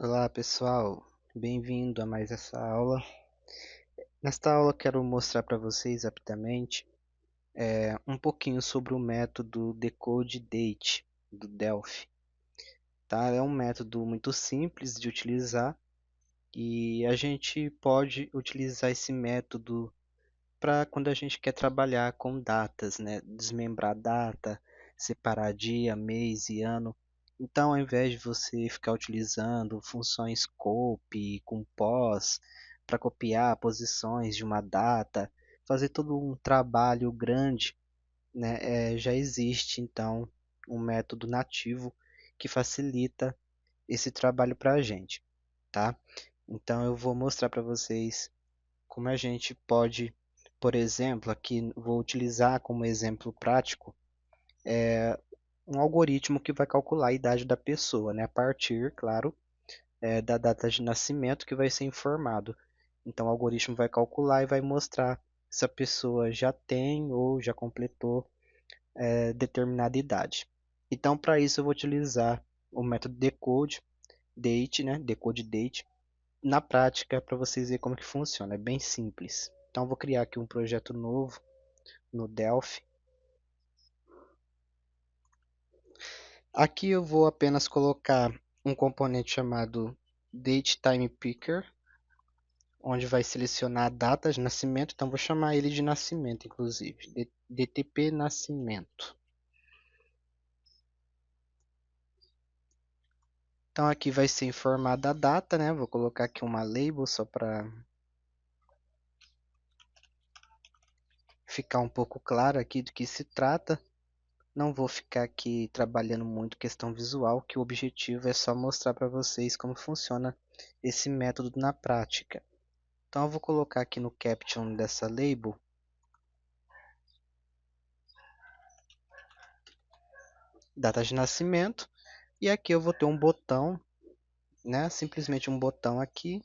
Olá pessoal, bem-vindo a mais essa aula. Nesta aula eu quero mostrar para vocês rapidamente um pouquinho sobre o método Decode Date do Delphi. Tá? É um método muito simples de utilizar e a gente pode utilizar esse método para quando a gente quer trabalhar com datas, né? Desmembrar data, separar dia, mês e ano. Então, ao invés de você ficar utilizando funções copy com pos para copiar posições de uma data, fazer todo um trabalho grande, né? Já existe então um método nativo que facilita esse trabalho para a gente, tá? Então eu vou mostrar para vocês como a gente pode, por exemplo, aqui vou utilizar como exemplo prático um algoritmo que vai calcular a idade da pessoa, né? A partir, claro, da data de nascimento que vai ser informado. Então o algoritmo vai calcular e vai mostrar se a pessoa já tem ou já completou determinada idade. Então para isso eu vou utilizar o método decode date, né? Decode date. Na prática, para vocês verem como que funciona, é bem simples. Então vou criar aqui um projeto novo no Delphi. Aqui eu vou apenas colocar um componente chamado DateTimePicker, onde vai selecionar a data de nascimento. Então vou chamar ele de nascimento, inclusive, DTP nascimento. Então aqui vai ser informada a data, né? Vou colocar aqui uma label só para ficar um pouco claro aqui do que se trata. Não vou ficar aqui trabalhando muito questão visual, que o objetivo é só mostrar para vocês como funciona esse método na prática. Então eu vou colocar aqui no caption dessa label data de nascimento e aqui eu vou ter um botão, né? Simplesmente um botão aqui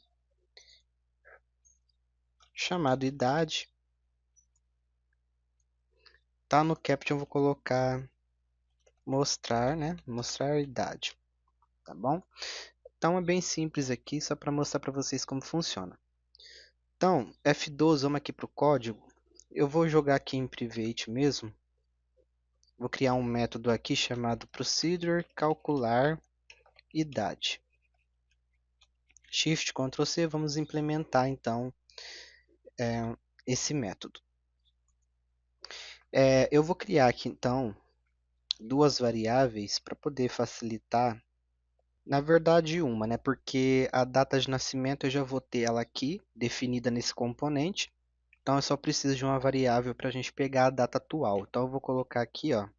chamado idade. Tá no caption eu vou colocar mostrar, né? Mostrar a idade, tá bom? Então é bem simples aqui, só para mostrar para vocês como funciona. Então, F12, vamos aqui para o código. Eu vou jogar aqui em private mesmo. Vou criar um método aqui chamado procedure calcular idade. Shift Ctrl C, vamos implementar então esse método. Eu vou criar aqui então duas variáveis para poder facilitar. Na verdade, uma, né? Porque a data de nascimento eu já vou ter ela aqui definida nesse componente. Então eu só preciso de uma variável para a gente pegar a data atual. Então eu vou colocar aqui, ó,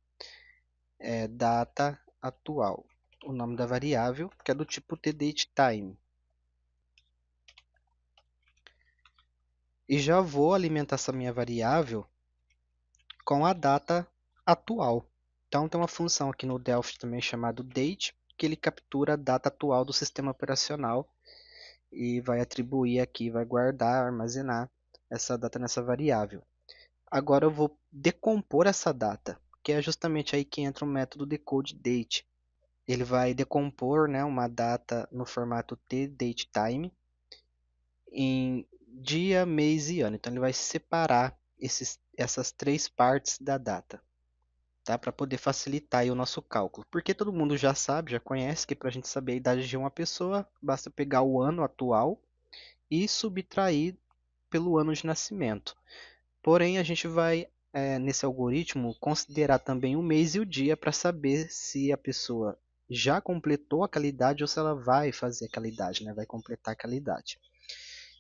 data atual, o nome da variável, que é do tipo tDateTime. E já vou alimentar essa minha variável com a data atual. Então tem uma função aqui no Delphi também chamada date, que ele captura a data atual do sistema operacional e vai atribuir aqui, vai guardar, armazenar essa data nessa variável. Agora eu vou decompor essa data, que é justamente aí que entra o método decodeDate. Ele vai decompor, né, uma data no formato tDateTime em dia, mês e ano. Então ele vai separar essas três partes da data, tá? Para poder facilitar aí o nosso cálculo. Porque todo mundo já sabe, já conhece que para a gente saber a idade de uma pessoa, basta pegar o ano atual e subtrair pelo ano de nascimento. Porém, a gente vai, nesse algoritmo, considerar também o mês e o dia para saber se a pessoa já completou aquela idade ou se ela vai fazer aquela idade, né? Vai completar aquela idade.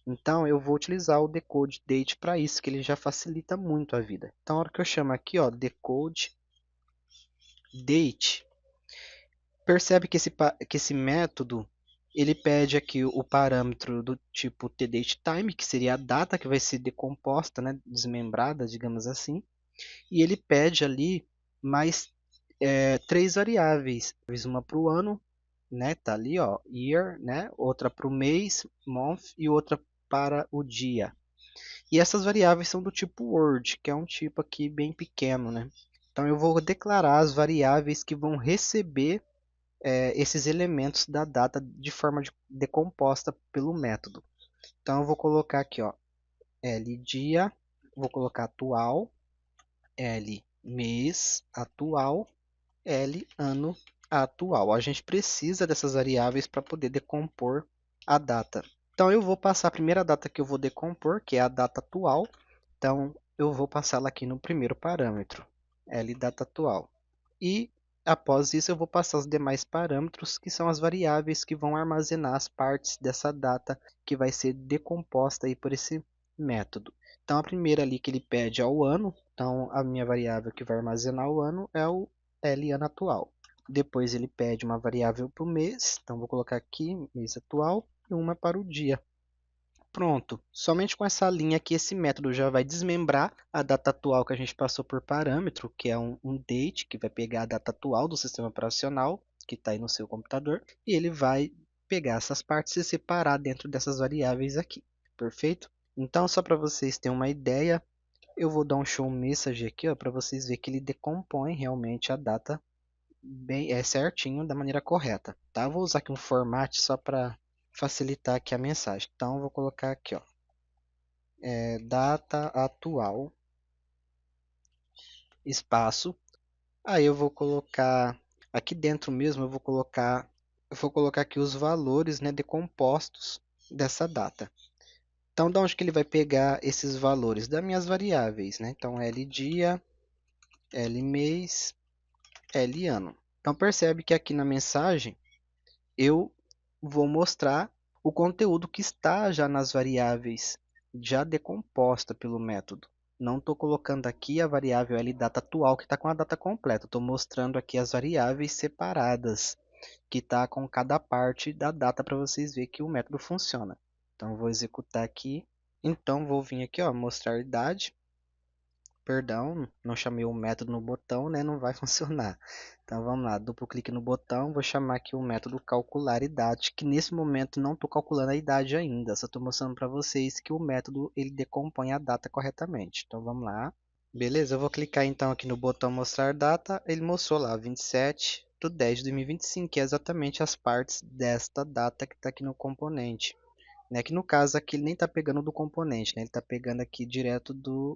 Então, eu vou utilizar o decode date para isso, que ele já facilita muito a vida. Então, a hora que eu chamo aqui, ó, decode date, percebe que esse método ele pede aqui o parâmetro do tipo tDateTime, que seria a data que vai ser decomposta, né, desmembrada, digamos assim, e ele pede ali mais três variáveis, uma para o ano, né, tá ali, ó, year, né, outra para o mês, month, e outra para o dia. E essas variáveis são do tipo word, que é um tipo aqui bem pequeno, né? Então eu vou declarar as variáveis que vão receber esses elementos da data de forma decomposta pelo método. Então eu vou colocar aqui, ó, L dia, vou colocar atual, L mês atual, L ano atual. A gente precisa dessas variáveis para poder decompor a data. Então eu vou passar a primeira data que eu vou decompor, que é a data atual. Então eu vou passá-la aqui no primeiro parâmetro, L data atual. E após isso eu vou passar os demais parâmetros, que são as variáveis que vão armazenar as partes dessa data que vai ser decomposta aí por esse método. Então a primeira ali que ele pede é o ano, então a minha variável que vai armazenar o ano é o L ano atual. Depois ele pede uma variável para o mês, então vou colocar aqui mês atual e uma para o dia. Pronto, somente com essa linha aqui esse método já vai desmembrar a data atual que a gente passou por parâmetro, que é um date, que vai pegar a data atual do sistema operacional, que está aí no seu computador, e ele vai pegar essas partes e separar dentro dessas variáveis aqui, perfeito? Então, só para vocês terem uma ideia, eu vou dar um show message aqui para vocês verem que ele decompõe realmente a data bem certinho da maneira correta, tá? Eu vou usar aqui um format só para facilitar aqui a mensagem. Então, eu vou colocar aqui, ó, data atual, espaço. Aí eu vou colocar aqui dentro mesmo, eu vou colocar aqui os valores, né, decompostos dessa data. Então, da onde que ele vai pegar esses valores? Das minhas variáveis, né? Então, L dia, L mês, L ano. Então, percebe que aqui na mensagem eu vou mostrar o conteúdo que está já nas variáveis, já decomposta pelo método. Não estou colocando aqui a variável LData atual que está com a data completa. Estou mostrando aqui as variáveis separadas, que está com cada parte da data para vocês verem que o método funciona. Então, vou executar aqui. Então, vou vir aqui, ó, mostrar idade. Perdão, não chamei o método no botão, né? Não vai funcionar. Então vamos lá, duplo clique no botão, vou chamar aqui o método calcular idade, que nesse momento não estou calculando a idade ainda, só estou mostrando para vocês que o método ele decompõe a data corretamente. Então vamos lá. Beleza, eu vou clicar então aqui no botão mostrar data, ele mostrou lá 27/10/2025, que é exatamente as partes desta data que está aqui no componente. Né, que no caso aqui ele nem está pegando do componente, né, ele está pegando aqui direto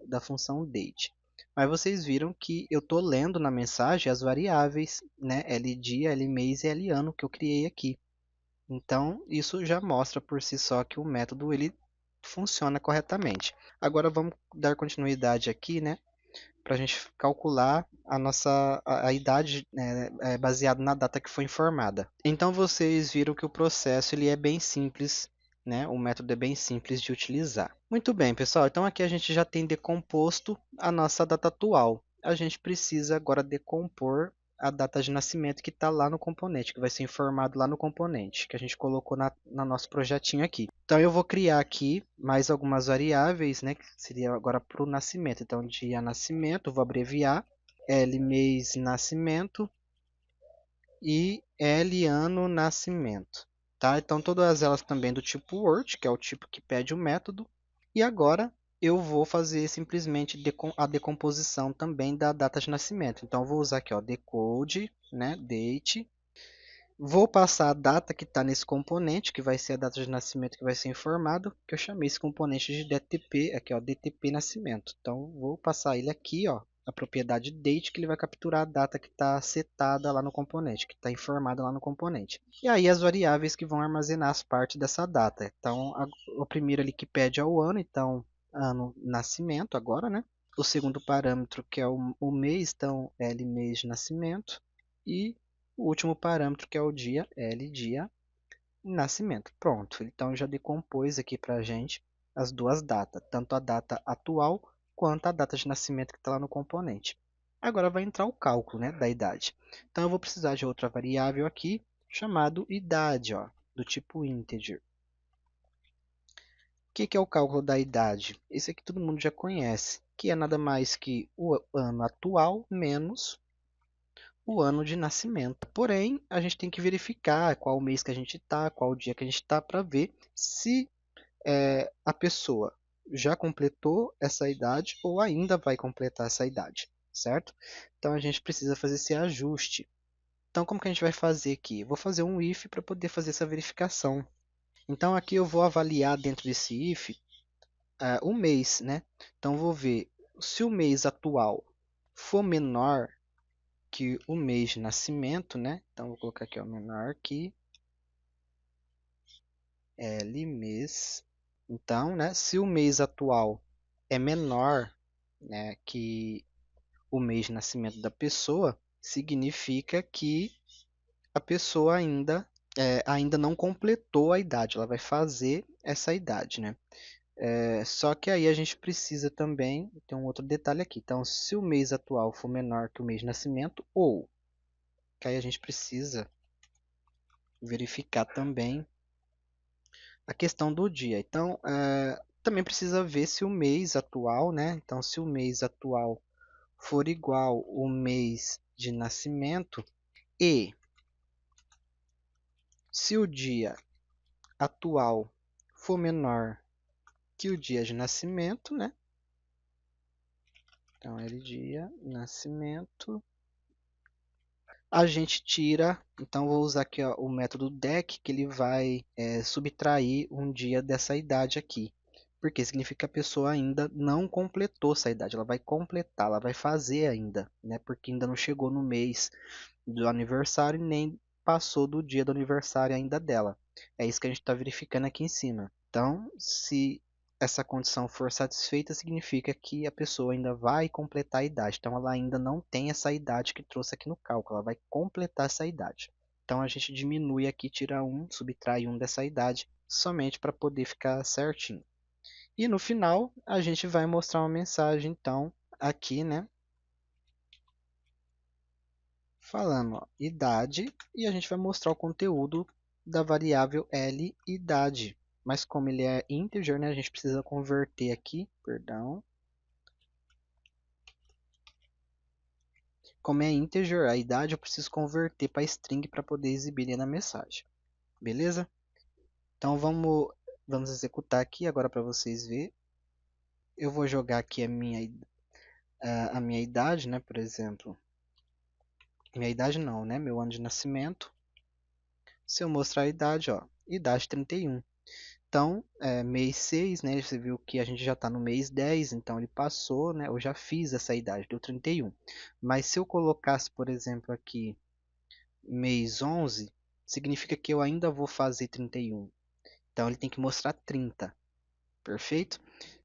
da função date. Mas vocês viram que eu estou lendo na mensagem as variáveis, né, L dia, L mês e L ano que eu criei aqui. Então isso já mostra por si só que o método ele funciona corretamente. Agora vamos dar continuidade aqui, né, para a gente calcular a idade, né, baseado na data que foi informada. Então vocês viram que o processo ele é bem simples, né? O método é bem simples de utilizar. Muito bem, pessoal. Então aqui a gente já tem decomposto a nossa data atual. A gente precisa agora decompor a data de nascimento que está lá no componente, que vai ser informado lá no componente, que a gente colocou no nosso projetinho aqui. Então eu vou criar aqui mais algumas variáveis, né, que seria agora para o nascimento. Então dia nascimento, vou abreviar, L mês nascimento e L ano nascimento. Tá? Então todas elas também do tipo Word, que é o tipo que pede o método. E agora eu vou fazer simplesmente a decomposição também da data de nascimento. Então eu vou usar aqui, ó, decode, né, date. Vou passar a data que está nesse componente, que vai ser a data de nascimento que vai ser informado, que eu chamei esse componente de DTP, aqui ó, DTP nascimento. Então vou passar ele aqui, ó, a propriedade date, que ele vai capturar a data que está setada lá no componente, que está informada lá no componente. E aí as variáveis que vão armazenar as partes dessa data. Então o primeiro ali que pede é o ano, então ano nascimento agora, né? O segundo parâmetro que é o mês, então L mês de nascimento. E o último parâmetro que é o dia, L dia nascimento. Pronto, então já decompôs aqui para a gente as duas datas, tanto a data atual quanto a data de nascimento que está lá no componente. Agora vai entrar o cálculo, né, da idade. Então eu vou precisar de outra variável aqui, chamado idade, ó, do tipo integer. O que é o cálculo da idade? Esse aqui todo mundo já conhece, que é nada mais que o ano atual menos o ano de nascimento. Porém, a gente tem que verificar qual mês que a gente está, qual dia que a gente está, para ver se a pessoa já completou essa idade ou ainda vai completar essa idade, certo? Então a gente precisa fazer esse ajuste. Então, como que a gente vai fazer aqui? Vou fazer um if para poder fazer essa verificação. Então, aqui eu vou avaliar dentro desse if o mês, né? Então, vou ver se o mês atual for menor que o mês de nascimento, né? Então, vou colocar aqui o menor que L mês. Então, né? Se o mês atual é menor, né, que o mês de nascimento da pessoa, significa que a pessoa ainda não completou a idade, ela vai fazer essa idade, né? Só que aí a gente precisa também, tem um outro detalhe aqui. Então, se o mês atual for menor que o mês de nascimento, ou, que aí a gente precisa verificar também a questão do dia. Então, também precisa ver se o mês atual, né? Então, se o mês atual for igual ao mês de nascimento e se o dia atual for menor que o dia de nascimento, né? Então, ele dia, nascimento. A gente tira, então vou usar aqui ó, o método DEC, que ele vai subtrair um dia dessa idade aqui. Porque significa que a pessoa ainda não completou essa idade, ela vai completar, ela vai fazer ainda, né? Porque ainda não chegou no mês do aniversário nem passou do dia do aniversário ainda dela. É isso que a gente está verificando aqui em cima. Então, se essa condição for satisfeita, significa que a pessoa ainda vai completar a idade. Então, ela ainda não tem essa idade que trouxe aqui no cálculo, ela vai completar essa idade. Então, a gente diminui aqui, tira um, subtrai um dessa idade, somente para poder ficar certinho. E no final, a gente vai mostrar uma mensagem, então, aqui, né? Falando ó, idade e a gente vai mostrar o conteúdo da variável L idade. Mas como ele é integer, né, a gente precisa converter aqui, perdão. Como é integer, a idade eu preciso converter para string para poder exibir ali na mensagem. Beleza? Então vamos executar aqui agora para vocês verem. Eu vou jogar aqui a minha idade, né, por exemplo. Minha idade não, né, meu ano de nascimento. Se eu mostrar a idade, ó, idade 31. Então, mês 6, né? Você viu que a gente já está no mês 10, então ele passou, né? Eu já fiz essa idade, deu 31. Mas se eu colocasse, por exemplo, aqui mês 11, significa que eu ainda vou fazer 31. Então ele tem que mostrar 30, perfeito?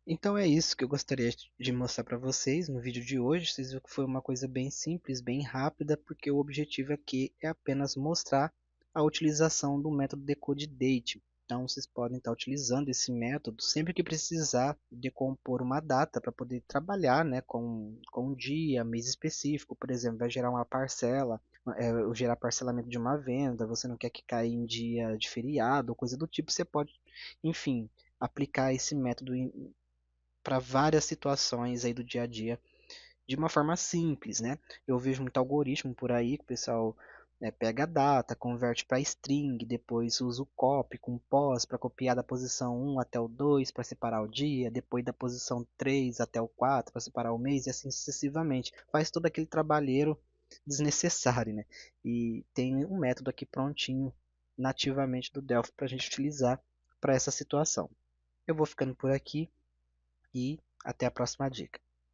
Então é isso que eu gostaria de mostrar para vocês no vídeo de hoje. Vocês viram que foi uma coisa bem simples, bem rápida, porque o objetivo aqui é apenas mostrar a utilização do método decode_date. Então vocês podem estar utilizando esse método sempre que precisar decompor uma data para poder trabalhar, né, com um dia, mês específico. Por exemplo, vai gerar uma parcela, gerar parcelamento de uma venda, você não quer que caia em dia de feriado, coisa do tipo, você pode, enfim, aplicar esse método para várias situações aí do dia a dia de uma forma simples, né? Eu vejo muito algoritmo por aí que o pessoal pega a data, converte para string, depois usa o copy com pos para copiar da posição 1 até o 2 para separar o dia, depois da posição 3 até o 4 para separar o mês e assim sucessivamente. Faz todo aquele trabalheiro desnecessário, né? E tem um método aqui prontinho nativamente do Delphi para a gente utilizar para essa situação. Eu vou ficando por aqui e até a próxima dica.